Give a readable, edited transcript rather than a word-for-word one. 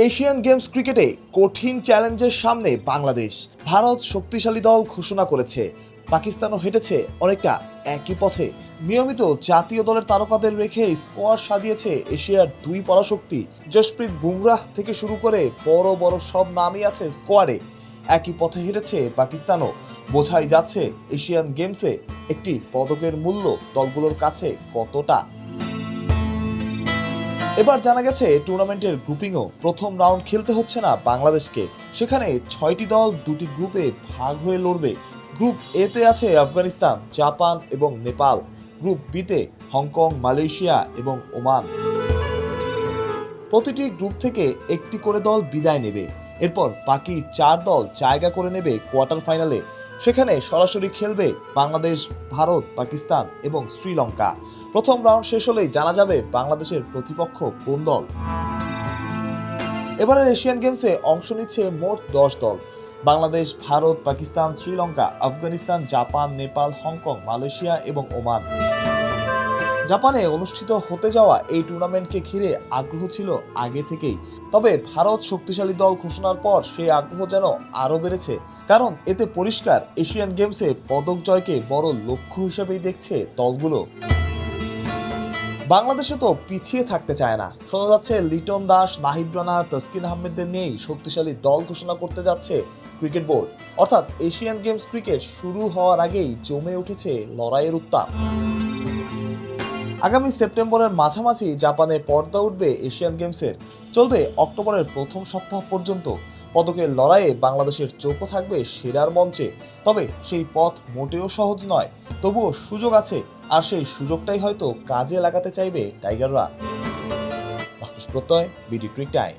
Asian games ক্রিকেটে কঠিন চ্যালেঞ্জের সামনে বাংলাদেশ। ভারত শক্তিশালী দল ঘোষণা করেছে, পাকিস্তানও হেঁটেছে অনেকটা একই পথে। নিয়মিত জাতীয় দলের তারকাদের রেখে স্কোয়াড সাজিয়েছে এশিয়ার দুই পরাশক্তি। জসপ্রীত বুমরাহ থেকে শুরু করে বড় বড় সব নামই আছে স্কোয়াডে। একই পথে হেঁটেছে পাকিস্তানও। বোঝাই যাচ্ছে এশিয়ান গেমসে একটি পদকের মূল্য দলগুলোর কাছে কতটা। এবার জানা গেছে টুর্নামেন্টের গ্রুপিংও প্রথম রাউন্ড খেলতে হচ্ছে না বাংলাদেশকে। সেখানে 6টি দল 2টি গ্রুপে ভাগ হয়ে লড়বে। গ্রুপ এ তে আছে আফগানিস্তান, জাপান এবং নেপাল। গ্রুপ বি তে হংকং, মালয়েশিয়া এবং ওমান। প্রতিটি গ্রুপ থেকে একটি করে দল বিদায় নেবে। এরপর বাকি 4 দল জায়গা করে নেবে কোয়ার্টার ফাইনালে। সেখানে সরাসরি খেলবে বাংলাদেশ, ভারত, পাকিস্তান এবং শ্রীলঙ্কা। প্রথম রাউন্ড শেষ হলেই জানা যাবে বাংলাদেশের প্রতিপক্ষ কোন দল। এবারের এশিয়ান গেমসে অংশ নিচ্ছে মোট 10 দল। Bangladesh, Bharat, Pakistan, Sri Lanka, Afghanistan, Japan, Nepal, Hong Kong, Malaysia এবং ওমান। জাপানে অনুষ্ঠিত হতে যাওয়া এই টুর্নামেন্টকে ঘিরে আগ্রহ ছিল আগে থেকেই। তবে ভারত শক্তিশালী দল ঘোষণার পর সেই আগ্রহ যেন আরও বেড়েছে। কারণ এতে পরিষ্কার এশিয়ান গেমসে পদক জয়কে বড় লক্ষ্য হিসেবেই দেখছে দলগুলো। বাংলাদেশে তো পিছিয়ে থাকতে চায় না। শোনা যাচ্ছে লিটন দাস, নাহিদ রানা, তাসকিন আহমেদদের নিয়েই শক্তিশালী দল ঘোষণা করতে যাচ্ছে ক্রিকেট বোর্ড। অর্থাৎ এশিয়ান গেমস ক্রিকেট শুরু হওয়ার আগেই জমে উঠেছে লড়াইয়ের উত্তাপ। আগামী সেপ্টেম্বরের মাঝামাঝি জাপানে পর্দা উঠবে এশিয়ান গেমসের। চলবে অক্টোবরের প্রথম সপ্তাহ পর্যন্ত। পদকের লড়াইয়ে বাংলাদেশের চোখও থাকবে সেরার মঞ্চে। তবে সেই পথ মোটেও সহজ নয়। তবুও সুযোগ আছে, আর সেই সুযোগটাই হয়তো কাজে লাগাতে চাইবে টাইগাররা। মাহফুজ প্রত্যয়, বিডি ক্রিক টাইম।